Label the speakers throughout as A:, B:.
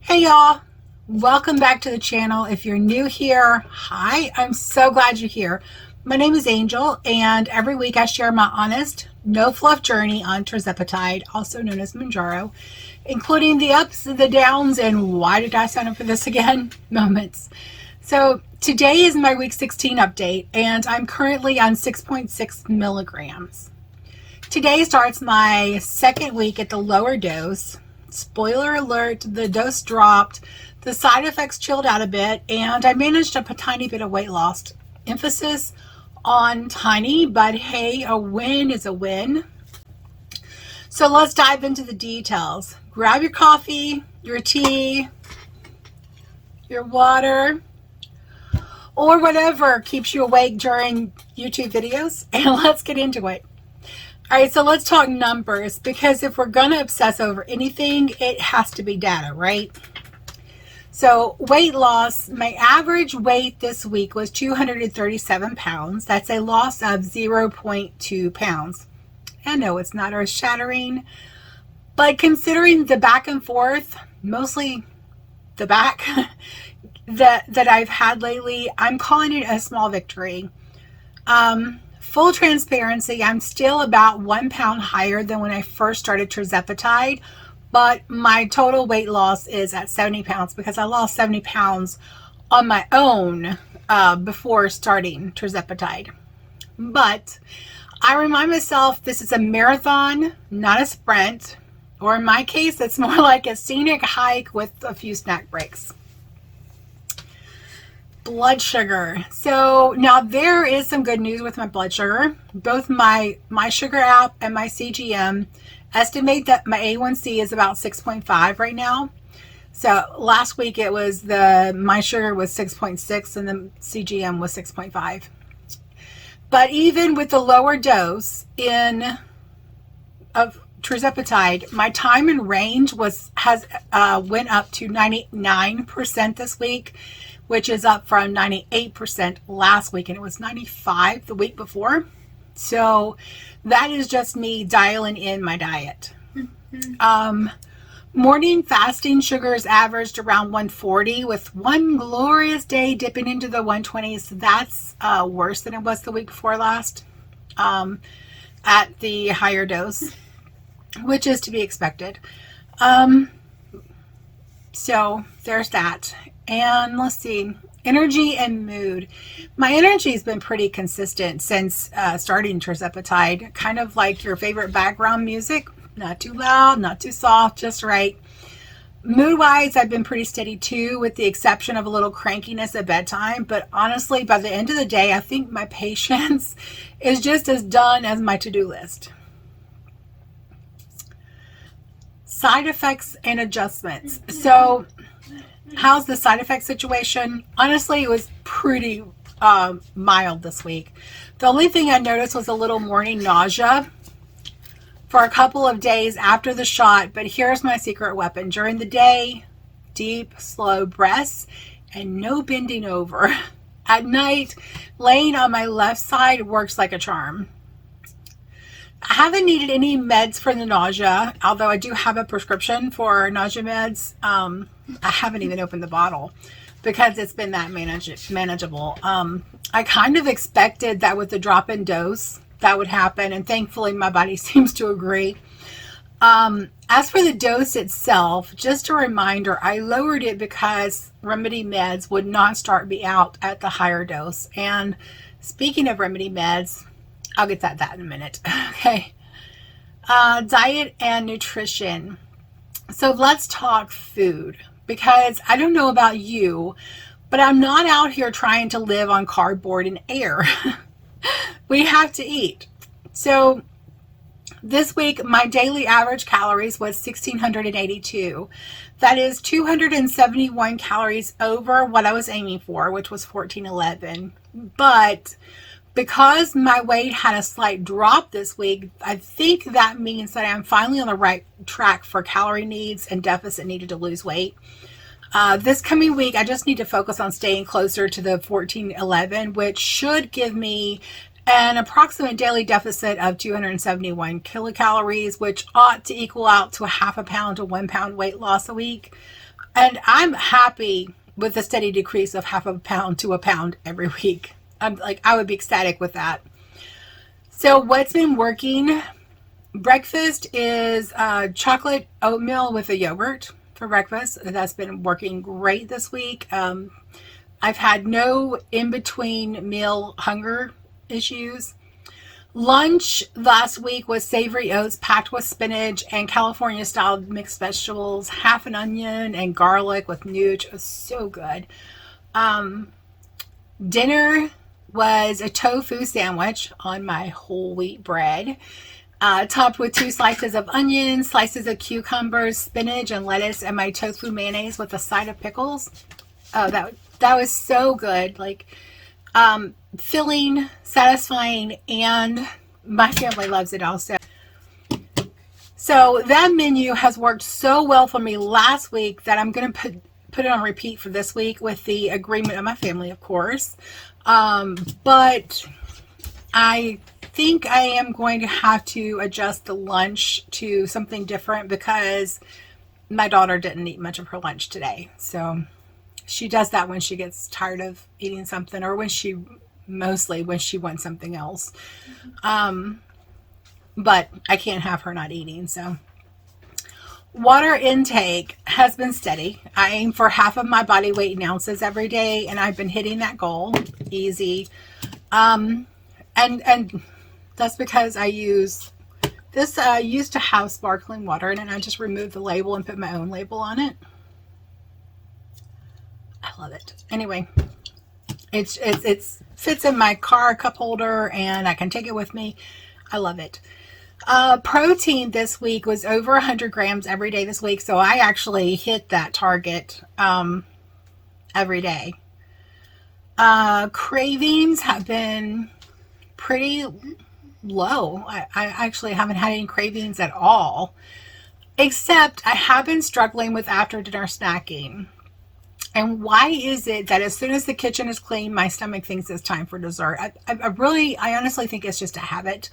A: Hey y'all, welcome back to the channel. If you're new here, hi, I'm so glad you're here. My name is Angel, and every week I share my honest, no fluff journey on Tirzepatide, also known as Manjaro, including the ups, the downs, and why did I sign up for this again moments. So today is my week 16 update, and I'm currently on 6.6 milligrams. Today starts my second week at the lower dose. Spoiler alert, the dose dropped, the side effects chilled out a bit, and I managed a tiny bit of weight loss. Emphasis on tiny, but hey, a win is a win. So let's dive into the details. Grab your coffee, your tea, your water, or whatever keeps you awake during YouTube videos, and let's get into it. All right, so let's talk numbers, because if we're going to obsess over anything, it has to be data, right? So weight loss, my average weight this week was 237 pounds. That's a loss of 0.2 pounds. I know it's not earth-shattering, but considering the back and forth, mostly the back, that I've had lately, I'm calling it a small victory. Full transparency, I'm still about 1 pound higher than when I first started Tirzepatide, but my total weight loss is at 70 pounds because I lost 70 pounds on my own before starting Tirzepatide. But I remind myself this is a marathon, not a sprint, or in my case, it's more like a scenic hike with a few snack breaks. Blood sugar. So now there is some good news with my blood sugar. Both my sugar app and my CGM estimate that my A1C is about 6.5 right now. So last week it was my sugar was 6.6 and the CGM was 6.5. But even with the lower dose of Tirzepatide, my time in range went up to 99% this week, which is up from 98% last week, and it was 95 the week before. So that is just me dialing in my diet. Morning fasting sugars averaged around 140, with one glorious day dipping into the 120s. That's worse than it was the week before last at the higher dose, which is to be expected. So there's that. And let's see, energy and mood. My energy has been pretty consistent since starting Tirzepatide, kind of like your favorite background music, not too loud, not too soft, just right. Mood-wise, I've been pretty steady too, with the exception of a little crankiness at bedtime. But honestly, by the end of the day, I think my patience is just as done as my to-do list. Side effects and adjustments. So how's the side effect situation? Honestly, it was pretty mild this week. The only thing I noticed was a little morning nausea for a couple of days after the shot, but here's my secret weapon. During the day, deep, slow breaths and no bending over. At night, laying on my left side works like a charm. I haven't needed any meds for the nausea, although I do have a prescription for nausea meds. I haven't even opened the bottle because it's been that manageable. I kind of expected that with the drop-in dose that would happen, and thankfully my body seems to agree. As for the dose itself, just a reminder, I lowered it because remedy meds would not start me out at the higher dose. And speaking of remedy meds, I'll get that in a minute. Okay. Diet and nutrition. So let's talk food, because I don't know about you, but I'm not out here trying to live on cardboard and air. We have to eat. So this week, my daily average calories was 1,682. That is 271 calories over what I was aiming for, which was 1,411. But because my weight had a slight drop this week, I think that means that I'm finally on the right track for calorie needs and deficit needed to lose weight. This coming week, I just need to focus on staying closer to the 1411, which should give me an approximate daily deficit of 271 kilocalories, which ought to equal out to a half a pound to 1 pound weight loss a week. And I'm happy with the steady decrease of half a pound to a pound every week. I would be ecstatic with that. So what's been working? Breakfast is chocolate oatmeal with a yogurt for breakfast. That's been working great this week. I've had no in-between meal hunger issues. Lunch last week was savory oats packed with spinach and California style mixed vegetables, half an onion and garlic with nooch. It was so good. Dinner was a tofu sandwich on my whole wheat bread, topped with 2 slices of onion, slices of cucumbers, spinach and lettuce, and my tofu mayonnaise with a side of pickles. Oh, that was so good. Filling, satisfying, and my family loves it also. So that menu has worked so well for me last week that I'm going to put it on repeat for this week with the agreement of my family, of course. But I think I am going to have to adjust the lunch to something different because my daughter didn't eat much of her lunch today. So she does that when she gets tired of eating something, or mostly when she wants something else. But I can't have her not eating. So water intake has been steady. I aim for half of my body weight in ounces every day, and I've been hitting that goal easy. And that's because I use this. Used to have sparkling water in it, and I just removed the label and put my own label on it. I love it. Anyway, it fits in my car cup holder, and I can take it with me. I love it. Protein this week was over 100 grams every day this week, so I actually hit that target every day. Cravings have been pretty low. I actually haven't had any cravings at all, except I have been struggling with after dinner snacking. And why is it that as soon as the kitchen is clean, my stomach thinks it's time for dessert? I honestly think it's just a habit.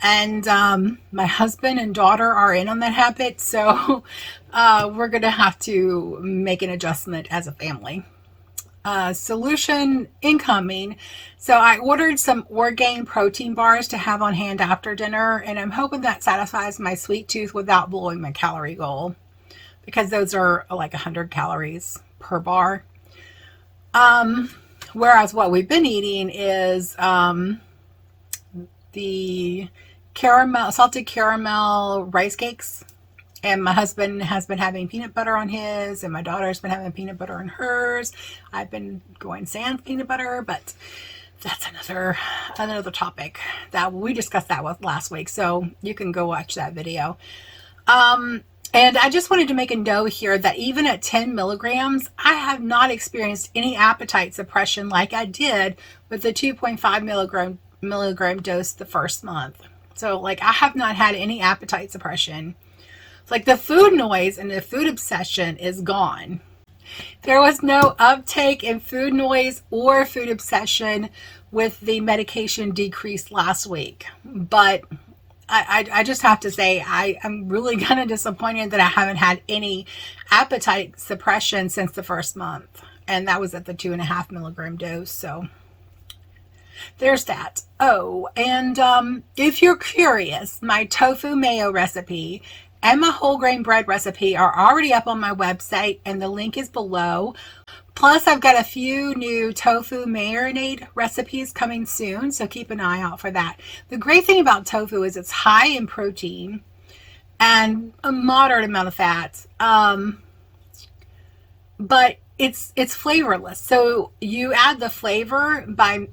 A: And my husband and daughter are in on that habit. So we're going to have to make an adjustment as a family. Solution incoming. So I ordered some Orgain protein bars to have on hand after dinner. And I'm hoping that satisfies my sweet tooth without blowing my calorie goal, because those are like 100 calories per bar. Whereas what we've been eating is the salted caramel rice cakes, and my husband has been having peanut butter on his, and my daughter's been having peanut butter on hers. I've been going sans peanut butter, but that's another topic that we discussed that with last week, so you can go watch that video. And I just wanted to make a note here that even at 10 milligrams, I have not experienced any appetite suppression like I did with the 2.5 milligram dose the first month. So I have not had any appetite suppression. It's the food noise and the food obsession is gone. There was no uptake in food noise or food obsession with the medication decrease last week. But I just have to say, I'm really kind of disappointed that I haven't had any appetite suppression since the first month. And that was at the 2.5 milligram dose. So there's that. Oh, and if you're curious, my tofu mayo recipe and my whole grain bread recipe are already up on my website, and the link is below. Plus, I've got a few new tofu marinade recipes coming soon, so keep an eye out for that. The great thing about tofu is it's high in protein and a moderate amount of fats, but it's flavorless. So you add the flavor by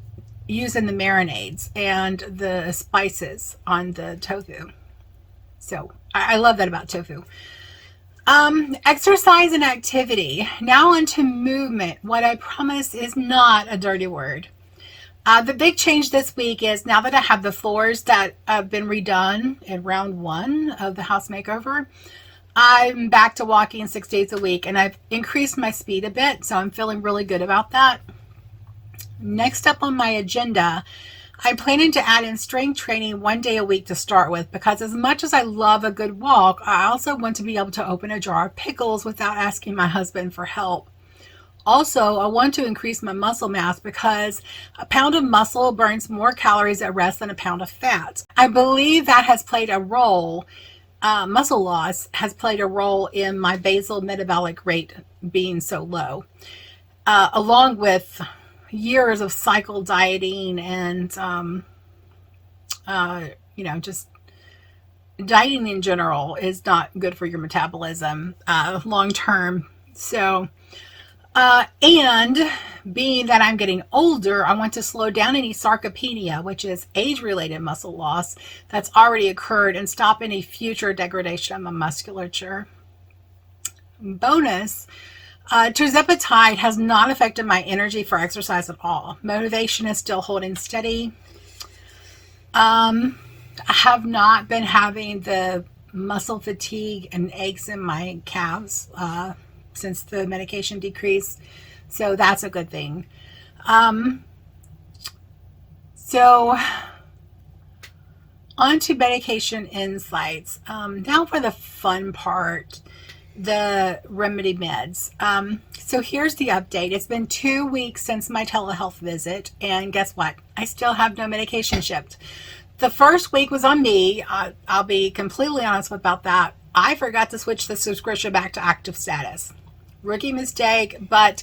A: using the marinades and the spices on the tofu. So I love that about tofu. Exercise and activity. Now onto movement. What I promise is not a dirty word. The big change this week is now that I have the floors that have been redone in round 1 of the house makeover, I'm back to walking 6 days a week, and I've increased my speed a bit, so I'm feeling really good about that. Next up on my agenda, I'm planning to add in strength training 1 day a week to start with, because as much as I love a good walk, I also want to be able to open a jar of pickles without asking my husband for help. Also, I want to increase my muscle mass because a pound of muscle burns more calories at rest than a pound of fat. I believe that has played a role, muscle loss has played a role in my basal metabolic rate being so low, along with years of cycle dieting and, just dieting in general is not good for your metabolism long term. So, and being that I'm getting older, I want to slow down any sarcopenia, which is age-related muscle loss that's already occurred, and stop any future degradation of my musculature. Bonus, Tirzepatide has not affected my energy for exercise at all. Motivation is still holding steady. I have not been having the muscle fatigue and aches in my calves since the medication decreased, so that's a good thing. So on to medication insights. Now for the fun part, the remedy meds. So here's the update. It's been 2 weeks since my telehealth visit, and guess what? I still have no medication shipped. The first week was on me. I'll be completely honest about that. I forgot to switch the subscription back to active status. Rookie mistake, but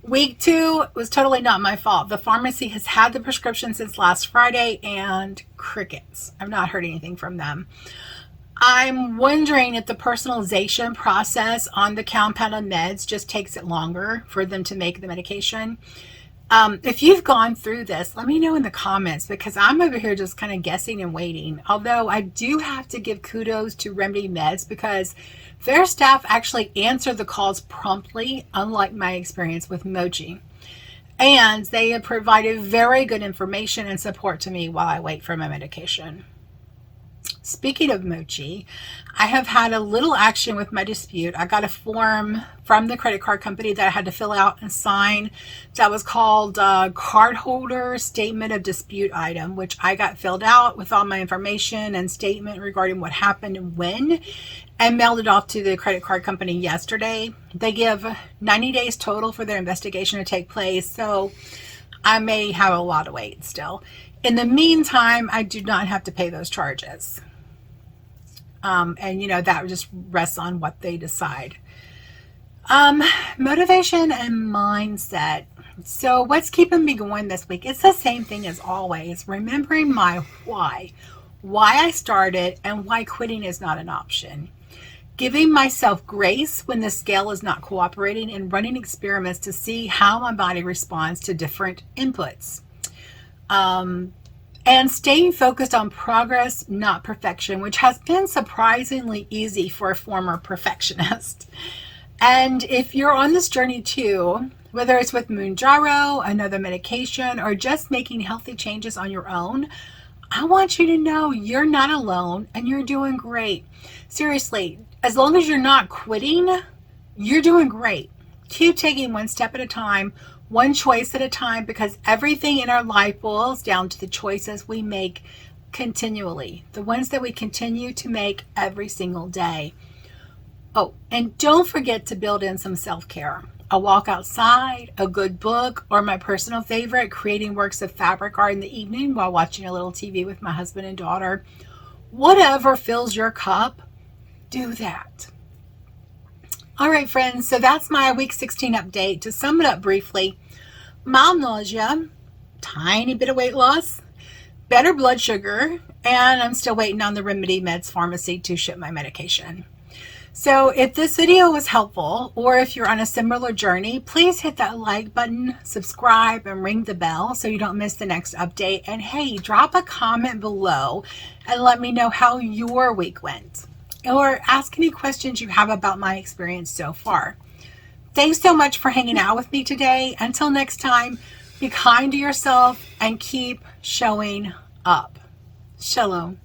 A: week 2 was totally not my fault. The pharmacy has had the prescription since last Friday, and crickets. I've not heard anything from them. I'm wondering if the personalization process on the compounded meds just takes it longer for them to make the medication. If you've gone through this, let me know in the comments, because I'm over here just kind of guessing and waiting. Although I do have to give kudos to Remedy Meds, because their staff actually answered the calls promptly, unlike my experience with Mochi. And they have provided very good information and support to me while I wait for my medication. Speaking of Mochi, I have had a little action with my dispute. I got a form from the credit card company that I had to fill out and sign that was called Cardholder Statement of Dispute Item, which I got filled out with all my information and statement regarding what happened and when, and mailed it off to the credit card company yesterday. They give 90 days total for their investigation to take place, so I may have a lot of wait still. In the meantime, I do not have to pay those charges. And that just rests on what they decide. Motivation and mindset. So what's keeping me going this week? It's the same thing as always. Remembering my why I started, and why quitting is not an option. Giving myself grace when the scale is not cooperating, and running experiments to see how my body responds to different inputs. And staying focused on progress, not perfection, which has been surprisingly easy for a former perfectionist. And if you're on this journey too, whether it's with Mounjaro, another medication, or just making healthy changes on your own, I want you to know you're not alone and you're doing great. Seriously, as long as you're not quitting, you're doing great. Keep taking one step at a time, one choice at a time, because everything in our life boils down to the choices we make continually, the ones that we continue to make every single day. Oh, and don't forget to build in some self-care. A walk outside, a good book, or my personal favorite, creating works of fabric art in the evening while watching a little TV with my husband and daughter. Whatever fills your cup, do that. All right, friends, so that's my week 16 update. To sum it up briefly, mild nausea, tiny bit of weight loss, better blood sugar, and I'm still waiting on the Remedy Meds pharmacy to ship my medication. So if this video was helpful, or if you're on a similar journey, please hit that like button, subscribe, and ring the bell so you don't miss the next update. And hey, drop a comment below and let me know how your week went, or ask any questions you have about my experience so far. Thanks so much for hanging out with me today. Until next time, be kind to yourself and keep showing up. Shalom.